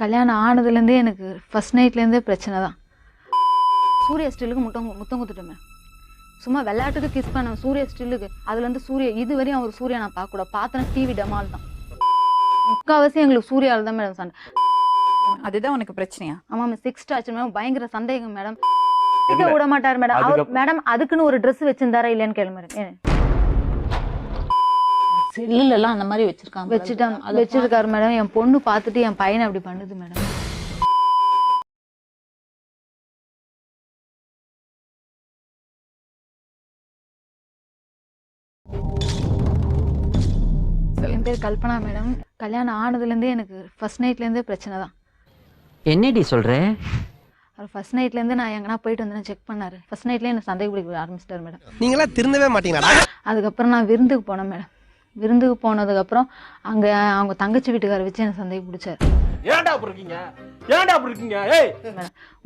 கல்யாணம் ஆனதுலேருந்தே எனக்கு ஃபர்ஸ்ட் நைட்லேருந்தே பிரச்சனை தான். சூர்யா ஸ்டில்லுக்கு முத்தம் கொடுத்துட்டோமே. சும்மா விளையாட்டுக்கு கிஸ் பண்ண சூர்யா ஸ்டில்லுக்கு. அதுலேருந்து சூர்யா இதுவரையும் அவர் சூர்யா நான் பார்க்கக்கூடாது. பார்த்தேன்னா டிவி டமால் தான். முக்கால்வாசி எங்களுக்கு சூர்யாவில் தான் மேடம் சண்டை. அதுதான் உனக்கு பிரச்சனையா? ஆமாம் மேம். 6 torture madam. பயங்கர சந்தேகம் மேடம். விட மாட்டார் மேடம். அவர் மேடம் அதுக்குன்னு ஒரு ட்ரெஸ் வச்சிருந்தாரா இல்லையான்னு கேளு மேடம். செல்லுலாம் அந்த மாதிரி வச்சிருக்காரு மேடம். என் பொண்ணு பார்த்துட்டு என் பையனை அப்படி பண்ணுது மேடம். என் பேர் கல்பனா மேடம். கல்யாணம் ஆனதுலேருந்தே எனக்கு ஃபர்ஸ்ட் நைட்லேருந்தே பிரச்சனை தான். என்னடி சொல்ற? அவர் ஃபர்ஸ்ட் நைட்லேருந்து நான் எங்கன்னா போயிட்டு வந்து செக் பண்ணாரு. ஃபர்ஸ்ட் நைட்லேயே எனக்கு சந்தேகம் பிடிக்க ஆரம்பிச்சிட்டாரு மேடம். நீங்களா திருந்தவே மாட்டீங்களா? அதுக்கப்புறம் நான் விருந்துக்கு போனேன் மேடம். விருந்துக்கு போனதுக்கப்புறம் அங்கே அவங்க தங்கச்சி வீட்டுக்கார வச்சு எனக்கு சந்தேகம் பிடிச்சாரு. ஏன்டா அப்படி இருக்கீங்க? ஏன்டா அப்படி இருக்கீங்க? ஏய்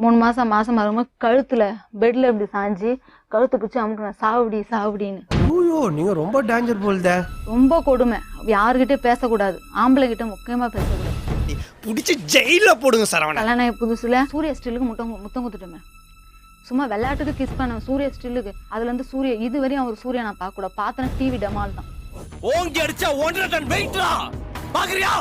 3 மாசம் வரும்போது கழுத்துல பெட்ல இப்படி சாஞ்சி கழுத்தை பிடிச்சி அமுக்குனேன். சாவடின்னு. ஐயோ நீங்க ரொம்ப டேஞ்சர் போல்தே. ரொம்ப கொடுமை. யாருக்கிட்டே பேசக்கூடாது. ஆம்பளை கிட்ட முக்கியமா பேசக்கூடாது. புடிச்சு ஜெயில போடுங்க சரவணா. கல்யாணம் புதுசுல சூர்யா ஸ்டில்லுக்கு முத்தம் கொடுத்துட்டோமே. சும்மா விளையாட்டுக்கு கிஸ் பண்ண சூர்யா ஸ்டில்லுக்கு. அதுலேருந்து சூர்யா இதுவரையும் அவர் சூர்யா நான் பார்க்கக்கூடாது. பார்த்தேன்னா டிவி டமால் தான். ஓங்கி அடிச்சா 1.5 டன் வெயிட்ரா. பாக்குறியா?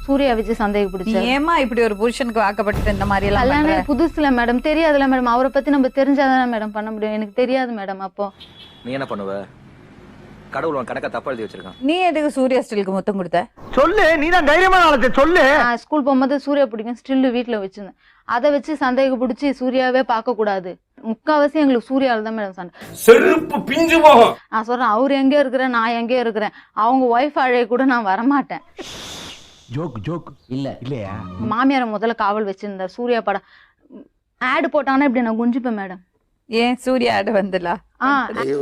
சூர்யா வச்சு சந்தேகம் பிடிச்சாரு. ஏமா இப்படி ஒரு புருஷனுக்கு வாக்கப்பட்டு இந்த மாதிரி எல்லாம் கல்யாணம் புதுசுல மேடம். தெரியாதுல மேடம். அவரை பத்தி நம்ம தெரிஞ்சாதானே மேடம் பண்ண முடியும். எனக்கு தெரியாது மேடம். அப்போ நீ என்ன பண்ணுவ? கடவுள் உன் கணக்க தப்பா எழுதி வச்சிருக்கான். நீ எதுக்கு சூர்யா ஸ்டிலுக்கு முத்தம் கொடுத்த? சொல்லு, நீதான் தைரியமான ஆளு. சொல்லு. நான் ஸ்கூல் போகும்போது சூர்யா பிடிக்கும் ஸ்டில்லு வீட்டுல வச்சிருந்தேன். அதை வச்சு சந்தேகம் பிடிச்சி சூர்யாவே பார்க்க கூடாது. முக்காவாசி எங்களுக்கு சூர்யாவில் தான் மேடம் சண்டை. செருப்பு பிஞ்சு போகும். நான் சொல்றேன் அவர் எங்கேயோ இருக்கிறேன், நான் எங்கேயோ இருக்கிறேன். அவங்க ஒய்ஃப் அழைய கூட நான் வரமாட்டேன். ஜோக் இல்லையா? மாமியாரை முதல்ல காவல் வச்சிருந்தார். சூர்யா படம் ஆடு போட்டாங்கன்னா இப்படி நான் குஞ்சிப்பேன் மேடம். ஏன் சூர்யா ஆடு வந்துலா? ஐயோ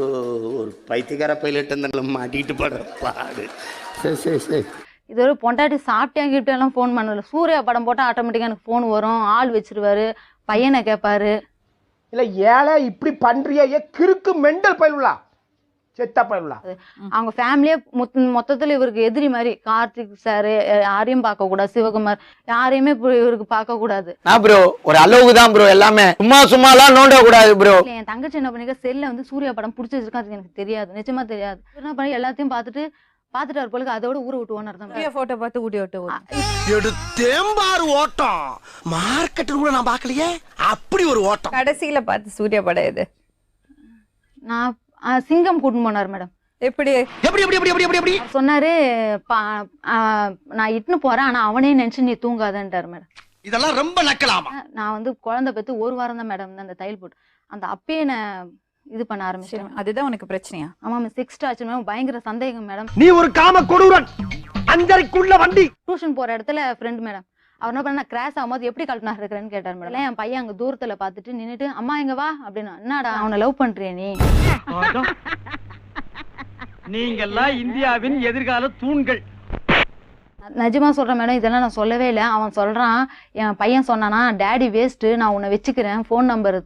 ஒரு பைத்தியக்கார பைலட் இருந்தாலும் மாட்டிட்டு படுற பாடு. சரி இது ஒரு பொண்டாட்டி சாப்பிட்டேன் எல்லாம் ஃபோன் பண்ணல. சூர்யா படம் போட்டால் ஆட்டோமேட்டிக்காக எனக்கு ஃபோன் வரும். ஆள் வச்சிருவாரு. பையனை கேட்பாரு. இல்ல ஏழை இப்படி பண்றியா? கிறுக்கு மெண்டல் பயிலுலா செத்தா பயிலுலா. அவங்க ஃபேமிலியே மொத்தத்துல இவருக்கு எதிரி மாதிரி. கார்த்திக் சார் யாரையும் பார்க்க கூடாது. சிவகுமார் யாரையுமே இவருக்கு பார்க்க கூடாது. ப்ரோ ஒரு அளவுக்கு தான் ப்ரோ. எல்லாமே சும்மாலாம் நோண்ட கூடாது ப்ரோ. என் தங்கச்சி என்ன பண்ணிக்க செல்ல வந்து சூர்யா படம் பிடிச்சி வச்சிருக்கா. அது எனக்கு தெரியாது. நிஜமா தெரியாது. என்ன பண்ணி எல்லாத்தையும் பார்த்துட்டாரு போல. அதோட ஊரை விட்டு ஓனர் தான். சூர்யா போட்டோ பார்த்து ஊட்டி விட்டு எடுத்தேம்பாரு ஓட்டம். மார்க்கெட்டில் கூட நான் பார்க்கலையே அப்படி ஒரு ஓட்டம். கடைசியில பார்த்து சூர்யா படம் எது? நான் சிங்கம் கூட்டின்னு போனார் மேடம். எப்படி சொன்னாரு நான் இட்டுன்னு போறேன், ஆனா அவனே நினைச்சு நீ தூங்காதன்ட்டாரு மேடம். இதெல்லாம் ரொம்ப நக்கலாமா? நான் வந்து குழந்தை பெற்று 1 வாரம் தான் மேடம் அந்த தையல் போட்டு. அந்த அப்பயே நான் இது பண்ண ஆரம்பிச்சேன். அதுதான் உனக்கு பிரச்சனையா? ஆமா மேம். 6 torture madam. பயங்கர சந்தேகம் மேடம். நீ ஒரு காம கொடூரன். 5:30க்குள்ள வண்டி. டியூஷன் போற இடத்துல ஃப்ரெண்ட் மேடம். அவர் என்ன பண்ண கிராஸ் ஆகும்போது எப்படி கல்பனா இருக்கிறேன்னு கேட்டார் மேடம். என் பையன் அங்க தூரத்துல பாத்துட்டு நின்னுட்டு அம்மா எங்க வா அப்படின்னா, என்னடா அவனை லவ் பண்றிய நீ? நீங்கெல்லாம் இந்தியாவின் எதிர்கால தூண்கள். நிஜமா சொல்றேன் மேடம். இதெல்லாம் நான் சொல்லவே இல்லை. அவன் சொல்றான், என் பையன் சொன்னானா டேடி வேஸ்ட், நான் உன்னை வச்சுக்கிறேன், ஃபோன் நம்பர்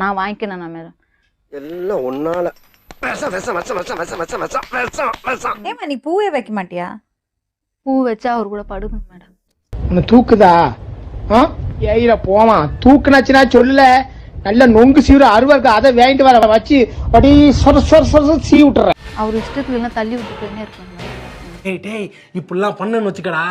நான் வாங்கிக்கிறேன் மேடம். எல்லாம் ஒன்னால. ஏமா நீ பூவே வைக்க மாட்டியா? பூ வச்சா அவர் கூட படுக்கணும் மேடம். உன்னை தூக்குதா? ஏயில போமா தூக்குனாச்சுன்னா சொல்லல. நல்ல நொங்கு சீவுற அருவாக்கு அதை வாங்கிட்டு வர வச்சு அப்படி சொர சீ விட்டுறேன். அவர் இஷ்டத்துக்கு எல்லாம் தள்ளி விட்டுட்டே இருக்காங்க. டேய் இப்படிலாம் பண்ணன்னு வச்சுக்கடா,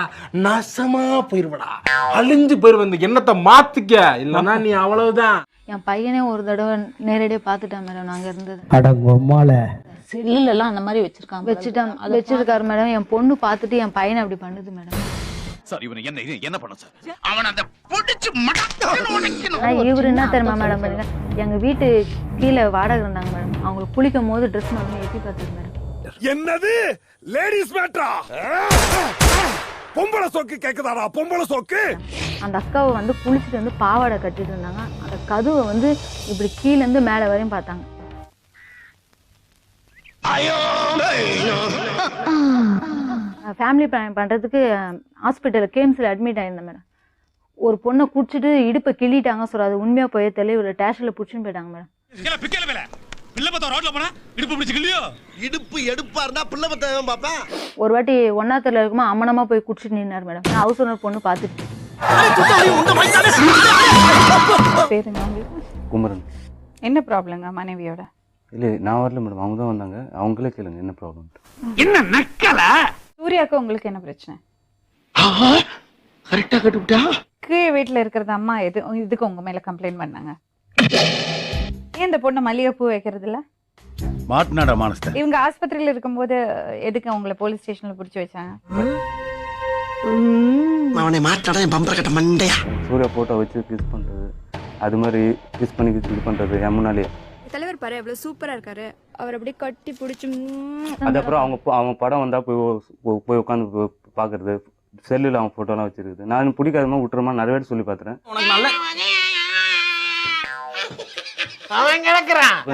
நாசமா போயிருவடா. அழிஞ்சு போயிருவ. இந்த எண்ணத்தை மாத்துக்க, இல்லன்னா நீ அவ்வளவுதான். என் பையனே ஒரு தடவை நேரடியா பாத்துட்டான் மேடம். நாங்க இருந்தது செல்லுலாம் அந்த மாதிரி வச்சிருக்காரு மேடம். என் பொண்ணு பாத்துட்டு என் பையனை அப்படி பண்ணுது மேடம். என்ன பண்ண சார்? அவன் அந்த புடிச்சு இவரு என்ன தெரியுமா மேடம், எங்க வீட்டு கீழே வாடகை இருந்தாங்க மேடம். அவங்களுக்கு குளிக்கும் போது ட்ரெஸ் மட்டும் எட்டி பார்த்தது மேடம். என்னது லேடிஸ் மேட்டரா? பொம்பளை சோக்கு கேக்குதாடா? பொம்பளை சோக்கு. அந்த அக்காவை வந்து குளிச்சுட்டு வந்து பாவாடை கட்டிட்டு இருந்தாங்க. அந்த கதவை வந்து இப்படி கீழே இருந்து மேல வரையும் பார்த்தாங்க. ஃபேமிலி பிளான் பண்றதுக்கு ஹாஸ்பிட்டல் கேம்ஸ்ல அட்மிட் ஆயிருந்தேன் மேடம். ஒரு பொண்ணை குடிச்சிட்டு இடுப்பை கிள்ளிட்டாங்க. சொல்ற அது உண்மையா போய் தெரியல. ஒரு டேஷன்ல புடிச்சுன்னு போயிட்டாங்க மேடம். பிள்ளை பார்த்தா ரோட்ல போனா இடுப்பு பிடிச்சிக்கலையோ? இடுப்பு எடுப்பா இருந்தா பிள்ளை பார்த்தா பாப்பா. ஒரு வாட்டி ஒன்னாத்துல இருக்குமா அம்மனமா போய் குடிச்சிட்டு நின்னார் மேடம். நான் ஹவுஸ் ஓனர் பொண்ணு பார்த்துட்டு பேருங்க உங்களுக்கு? குமரன். என்ன ப்ராப்ளங்க மனைவியோட? இல்லை நான் வரல மேடம், அவங்க தான் வந்தாங்க. அவங்களே கேளுங்க என்ன ப்ராப்ளம். என்ன நக்கல? சூர்யாவுக்கு உங்களுக்கு என்ன பிரச்சனை? கரெக்டா கட்டுவிட்டா? கீழே வீட்டுல இருக்கிறது அம்மா இதுக்கு உங்க மேல கம்ப்ளைண்ட் பண்ணாங்க. ஏன் இந்த பொண்ணு மல்லிகைப்பூ வைக்கிறது இல்ல? மாட்டினாடா மானஸ்த. இவங்க ஆஸ்பத்திரியில இருக்கும்போது எதுக்கு உங்களை போலீஸ் ஸ்டேஷன்ல பிடிச்சி வச்சாங்க? அவனை மாட்டாடா என் பம்பர கட்ட மண்டையா. சூர்யா போட்டோ வச்சு கிஸ் பண்ணுறது, அது மாதிரி கிஸ் பண்ணி இது பண்ணுறது என் முன்னாலே. தலைவர் பாரு எவ்வளவு சூப்பரா இருக்காரு, அவர் அப்படியே கட்டி பிடிச்சி. அதுக்கப்புறம் அவங்க படம் வந்தால் போய் உட்காந்து பார்க்கறது, செல்லில் அவங்க ஃபோட்டோலாம் வச்சிருக்குது. நான் பிடிக்காதமா விட்டுறமா நிறைய பேர் சொல்லி பார்த்துறேன்.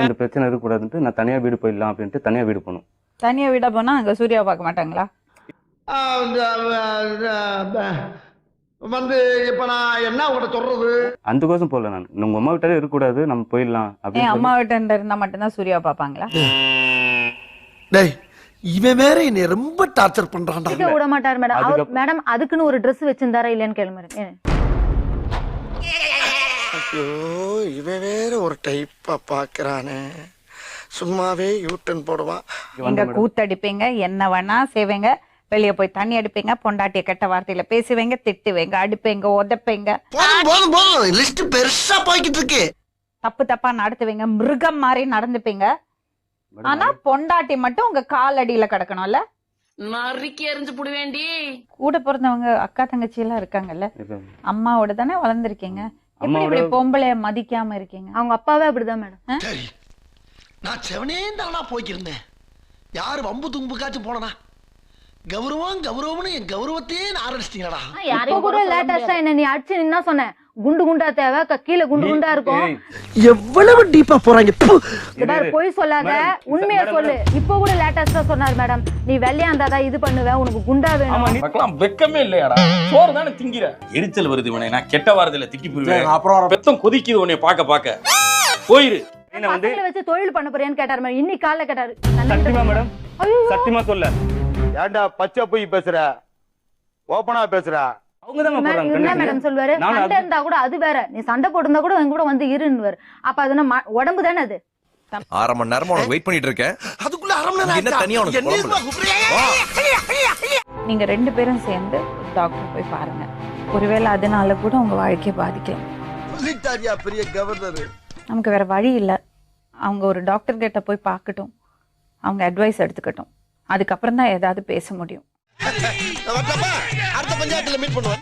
இந்த பிரச்சனை இருக்கக்கூடாதுன்ட்டு நான் தனியாக வீடு போயிடலாம் அப்படின்ட்டு தனியாக வீடு போகணும். தனியா வீடா போனா அங்க சூர்யாவை பார்க்க மாட்டாங்களா? வந்து இப்ப நான் என்ன உங்கள்ட்ட சொல்றது? அந்த கோசம் போகல நான். உங்க அம்மா வீட்டாலே இருக்கக்கூடாது, நம்ம போயிடலாம் ஏன் அப்படின்னு. அம்மா வீட்டு இருந்தா மட்டும்தான் சூர்யாவை பார்ப்பாங்களா? டேய் இவன் வேற என்னை ரொம்ப டார்ச்சர் பண்றான்டா. இருக்க விட மாட்டார் மேடம். அவர் மேடம் அதுக்குன்னு ஒரு Dress வச்சிருந்தாரா இல்லையான்னு கேளு மேடம். ஐயோ இவன் வேற ஒரு டைப்பா பாக்குறானே. சும்மாவே யூட்டன் போடுவான். எங்க கூத்தடிப்பீங்க, என்ன வேணா செய்வீங்க, வெளியே போய் தண்ணி அடிப்பீங்க, பொண்டாட்டிய கெட்ட வார்த்தையில பேசுவீங்க, திட்டுவீங்க, அடிப்பீங்க, உதப்பீங்க, போதும் போதும் லிஸ்ட் பெருசா போய்கிட்டு இருக்கு. தப்பு தப்பா நடத்துவீங்க, மிருகம் மாதிரி நடந்துப்பீங்க. ஆனா பொண்டாட்டி மட்டும் உங்க கால் அடியில கிடக்கணும்ல. நறுக்கி எறிஞ்சு புடுவேண்டி. கூட பிறந்தவங்க அக்கா தங்கச்சி எல்லாம் இருக்காங்கல்ல, அம்மாவோட தானே வளர்ந்துருக்கீங்க. எப்படி இப்படி பொம்பளைய மதிக்காம இருக்கீங்க? அவங்க அப்பாவே அப்படிதான் மேடம். சரி நான் செவனே தானா போய்க்கிருந்தேன். யாரு வம்பு தும்புக்காச்சும் போனனா? கௌரவம் கௌரவம்னு என் கௌரவத்தையே ஆரம்பிச்சிட்டீங்களா? இப்போ கூட லேட்டஸ்டா என்ன நீ அடிச்சு நின்னா சொன்னேன், குண்டு குண்டா தேவை, கீழே குண்டு குண்டா இருக்கும். எவ்வளவு டீப்பா போறாங்க. போய் சொல்லாத, உண்மையா சொல்லு. இப்போ கூட லேட்டஸ்டா சொன்னார் மேடம், நீ வெள்ளையா இருந்தாதான் இது பண்ணுவேன், உனக்கு குண்டா வேணும். வெக்கமே இல்லையாடா? சோறு தானே திங்கிற. எரிச்சல் வருது இவனை, நான் கெட்ட வாரத்துல திட்டி போயிருவேன். அப்புறம் பெத்தம் கொதிக்குது உன்னை பார்க்க போயிரு. பசங்களை வச்சு தொழில் பண்ண போறியான்னு கேட்டாரு மேடம். இன்னைக்கு காலைல கேட்டாரு. சத்தியமா மேடம், சத்தியமா சொல்ல. ஏன்டா பச்சை போய் பேசுற, ஓபனா பேசுற? அவங்க தான் என்ன மேடம் சொல்லுவாரு, சண்டை இருந்தா கூட அது வேற, நீ சண்டை போட்டிருந்தா கூட எங்க கூட வந்து இருன்னு. அப்ப அது நம்ம உடம்பு தானே அது. 1/2 மணி நேரமா உனக்கு வெயிட் பண்ணிட்டு இருக்கேன். அதுக்குள்ள 1/2 மணி நேரம் என்ன தனியா உனக்கு நீங்க 2 பேரும் சேர்ந்து டாக்டர் போய் பாருங்க. ஒருவேளை அதனால கூட உங்க வாழ்க்கையை பாதிக்கலாம். சொல்லிட்டாரியா பெரிய கவர்னர். நமக்கு வேற வழி இல்ல. அவங்க ஒரு டாக்டர் கிட்ட போய் பார்க்கட்டும், அவங்க அட்வைஸ் எடுத்துக்கட்டும். அதுக்கப்புறம் தான் ஏதாவது பேச முடியும். அடுத்த பஞ்சாயத்துல மீட் பண்ணுவேன்.